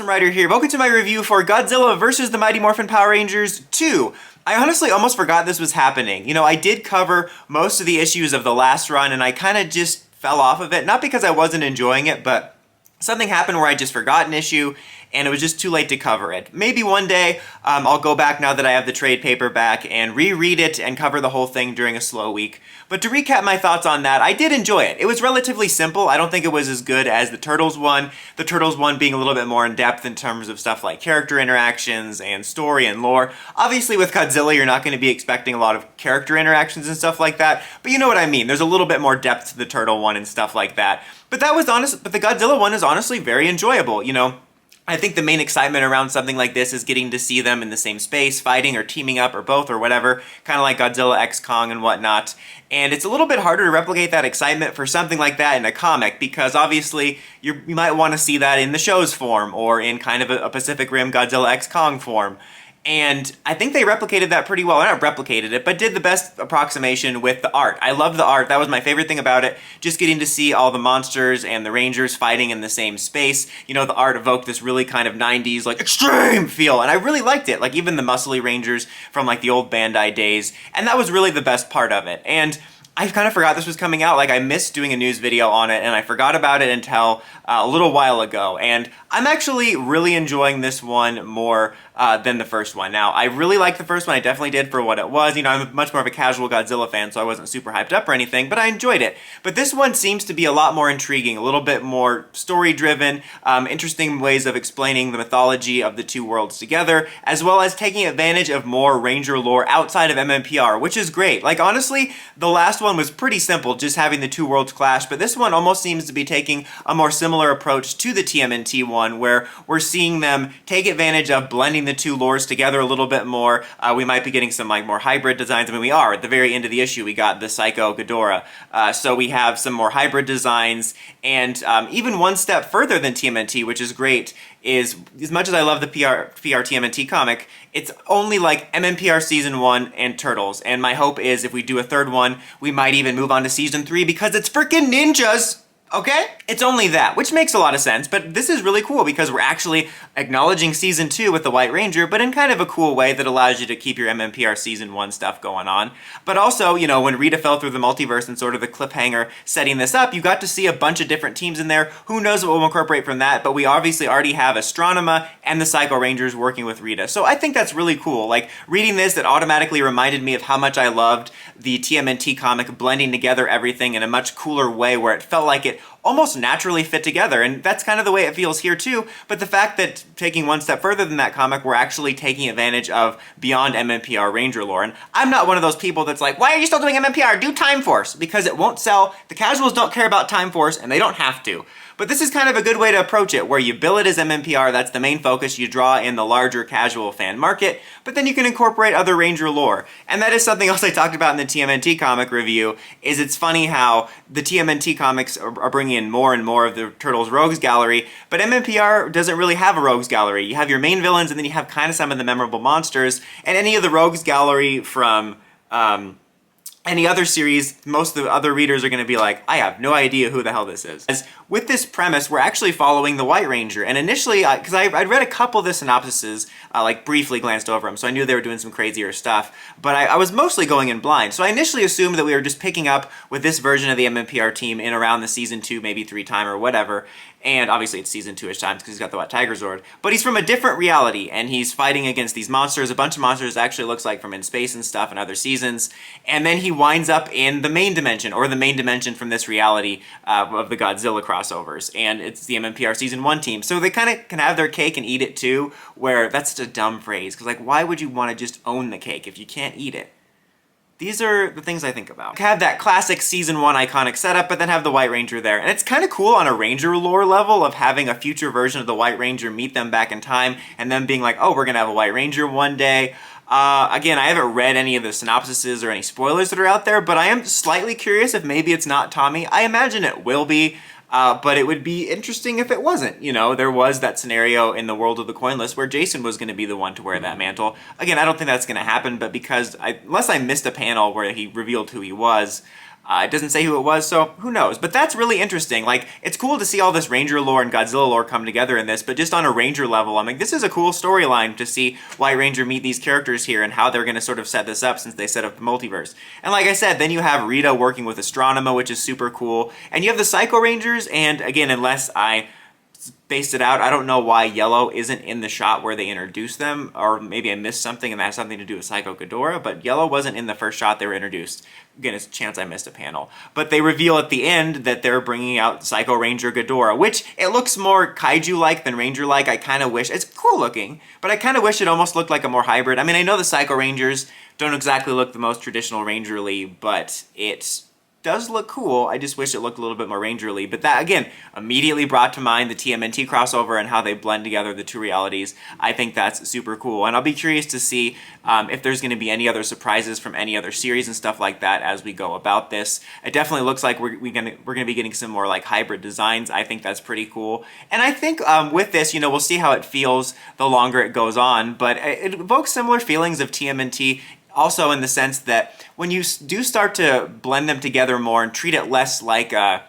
Writer here. Welcome to my review for Godzilla vs. the Mighty Morphin Power Rangers 2. I honestly almost forgot this was happening. You know, I did cover most of the issues of the last run and I kind of just fell off of it. Not because I wasn't enjoying it, but something happened where I just forgot an issue and it was just too late to cover it. Maybe one day I'll go back now that I have the trade paperback and reread it and cover the whole thing during a slow week. But to recap my thoughts on that, I did enjoy it. It was relatively simple. I don't think it was as good as the Turtles one. The Turtles one being a little bit more in depth in terms of stuff like character interactions and story and lore. Obviously with Godzilla you're not going to be expecting a lot of character interactions and stuff like that, but you know what I mean. There's a little bit more depth to the Turtle one and stuff like that. But that was honest. But the Godzilla one is honestly very enjoyable. You know, I think the main excitement around something like this is getting to see them in the same space, fighting or teaming up or both or whatever, kind of like Godzilla x Kong and whatnot. And it's a little bit harder to replicate that excitement for something like that in a comic because obviously you might want to see that in the show's form or in kind of a Pacific Rim Godzilla x Kong form. And I think they replicated that pretty well. Not replicated it, but did the best approximation with the art. I love the art. That was my favorite thing about it. Just getting to see all the monsters and the Rangers fighting in the same space. You know, the art evoked this really kind of 90s, like, extreme feel. And I really liked it. Like, even the muscly Rangers from, like, the old Bandai days. And that was really the best part of it. And I kind of forgot this was coming out. Like, I missed doing a news video on it, and I forgot about it until a little while ago. And I'm actually really enjoying this one more than the first one. Now, I really liked the first one. I definitely did for what it was. You know, I'm much more of a casual Godzilla fan, so I wasn't super hyped up or anything, but I enjoyed it. But this one seems to be a lot more intriguing, a little bit more story-driven, interesting ways of explaining the mythology of the two worlds together, as well as taking advantage of more Ranger lore outside of MMPR, which is great. Like, honestly, the last one was pretty simple, just having the two worlds clash, but this one almost seems to be taking a more similar approach to the TMNT one, where we're seeing them take advantage of blending the two lores together a little bit more. We might be getting some like more hybrid designs. I mean, we are. At the very end of the issue, we got the Psycho Ghidorah. So we have some more hybrid designs, and even one step further than TMNT, which is great, is as much as I love the PR TMNT comic, it's only like MMPR Season 1 and Turtles. And my hope is if we do a third one, we might even move on to Season 3 because it's freaking ninjas! Okay? It's only that, which makes a lot of sense, but this is really cool because we're actually acknowledging Season 2 with the White Ranger, but in kind of a cool way that allows you to keep your MMPR Season 1 stuff going on. But also, you know, when Rita fell through the multiverse and sort of the cliffhanger setting this up, you got to see a bunch of different teams in there. Who knows what we'll incorporate from that, but we obviously already have Astronema and the Psycho Rangers working with Rita. So I think that's really cool. Like, reading this, it automatically reminded me of how much I loved the TMNT comic, blending together everything in a much cooler way where it felt like it almost naturally fit together, and that's kind of the way it feels here too. But the fact that taking one step further than that comic, we're actually taking advantage of beyond MMPR Ranger lore. And I'm not one of those people that's like, why are you still doing MMPR? Do Time Force! Because it won't sell. The casuals don't care about Time Force, and they don't have to. But this is kind of a good way to approach it, where you bill it as MMPR, that's the main focus, you draw in the larger casual fan market, but then you can incorporate other Ranger lore. And that is something else I talked about in the TMNT comic review, is it's funny how the TMNT comics are bringing in more and more of the Turtles Rogues Gallery, but MMPR doesn't really have a Rogues Gallery. You have your main villains, and then you have kind of some of the memorable monsters, and any of the Rogues Gallery from any other series, most of the other readers are going to be like, I have no idea who the hell this is. As with this premise, we're actually following the White Ranger, and initially, because I'd read a couple of the synopsises, like briefly glanced over them, so I knew they were doing some crazier stuff, but I was mostly going in blind. So I initially assumed that we were just picking up with this version of the MMPR team in around the Season 2, maybe 3 time or whatever, and obviously it's Season 2-ish times because he's got the White Tiger Zord, but he's from a different reality, and he's fighting against these monsters, a bunch of monsters actually looks like from In Space and stuff and other seasons, and then he winds up in the main dimension, or the main dimension from this reality of the Godzilla crossovers, and it's the MMPR Season 1 team. So they kind of can have their cake and eat it too, where that's such a dumb phrase, because like, why would you want to just own the cake if you can't eat it? These are the things I think about. Have that classic Season 1 iconic setup, but then have the White Ranger there. And it's kind of cool on a Ranger lore level of having a future version of the White Ranger meet them back in time, and them being like, oh, we're gonna have a White Ranger one day. Again, I haven't read any of the synopsises or any spoilers that are out there, but I am slightly curious if maybe it's not Tommy. I imagine it will be. But it would be interesting if it wasn't. You know, there was that scenario in the World of the Coinless where Jason was going to be the one to wear that mantle. Again, I don't think that's going to happen, but because unless I missed a panel where he revealed who he was, It doesn't say who it was, so who knows? But that's really interesting. Like, it's cool to see all this Ranger lore and Godzilla lore come together in this, but just on a Ranger level, I'm like, this is a cool storyline to see White Ranger meet these characters here and how they're going to sort of set this up since they set up the multiverse. And like I said, then you have Rita working with Astronema, which is super cool. And you have the Psycho Rangers, and again, unless I spaced it out, I don't know why Yellow isn't in the shot where they introduced them, or maybe I missed something and that has something to do with Psycho Ghidorah, but Yellow wasn't in the first shot they were introduced. Again, it's a chance I missed a panel. But they reveal at the end that they're bringing out Psycho Ranger Ghidorah, which it looks more kaiju-like than Ranger-like. I kind of wish, it's cool looking, but I kind of wish it almost looked like a more hybrid. I mean, I know the Psycho Rangers don't exactly look the most traditional Rangerly, but it does look cool. I just wish it looked a little bit more Rangerly. But that, again, immediately brought to mind the TMNT crossover and how they blend together the two realities. I think that's super cool. And I'll be curious to see if there's going to be any other surprises from any other series and stuff like that as we go about this. It definitely looks like we're gonna be getting some more like hybrid designs. I think that's pretty cool. And I think with this, you know, we'll see how it feels the longer it goes on. But it evokes similar feelings of TMNT. Also in the sense that when you do start to blend them together more and treat it less like an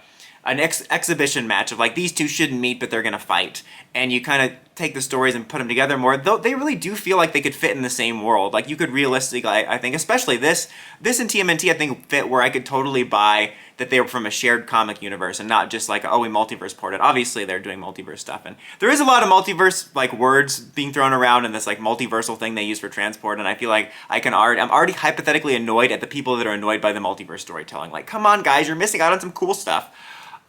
exhibition match of like these two shouldn't meet but they're gonna fight, and you kind of take the stories and put them together more, though they really do feel like they could fit in the same world. Like you could realistically, I think, especially this and TMNT, I think fit where I could totally buy that they were from a shared comic universe and not just like, oh, we multiverse ported. Obviously they're doing multiverse stuff, and there is a lot of multiverse like words being thrown around in this like multiversal thing they use for transport, and I feel like I'm already hypothetically annoyed at the people that are annoyed by the multiverse storytelling. Like, come on guys, you're missing out on some cool stuff.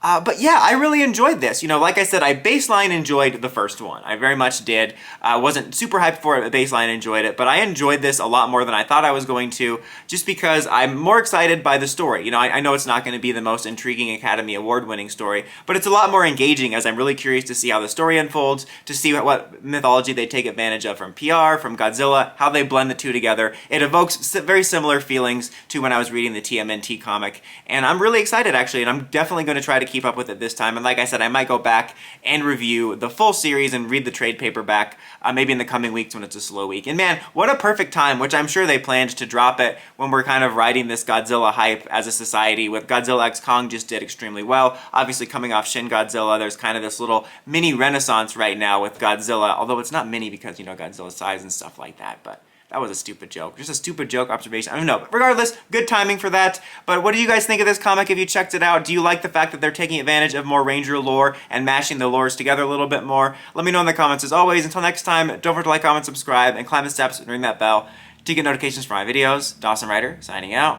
But yeah, I really enjoyed this. You know, like I said, I baseline enjoyed the first one. I very much did. I wasn't super hyped for it, but baseline enjoyed it. But I enjoyed this a lot more than I thought I was going to, just because I'm more excited by the story. You know, I know it's not going to be the most intriguing Academy Award-winning story, but it's a lot more engaging as I'm really curious to see how the story unfolds, to see what mythology they take advantage of from PR, from Godzilla, how they blend the two together. It evokes very similar feelings to when I was reading the TMNT comic, and I'm really excited actually, and I'm definitely going to try to keep up with it this time. And like I said, I might go back and review the full series and read the trade paperback maybe in the coming weeks when it's a slow week. And man, what a perfect time, which I'm sure they planned to drop it when we're kind of riding this Godzilla hype as a society. With Godzilla x Kong just did extremely well. Obviously coming off Shin Godzilla, there's kind of this little mini renaissance right now with Godzilla, although it's not mini because, you know, Godzilla's size and stuff like that, but that was a stupid joke. Just a stupid joke observation. I don't know. But regardless, good timing for that. But what do you guys think of this comic? Have you checked it out? Do you like the fact that they're taking advantage of more Ranger lore and mashing the lores together a little bit more? Let me know in the comments as always. Until next time, don't forget to like, comment, subscribe, and climb the steps and ring that bell to get notifications for my videos. Dawson Ryder, signing out.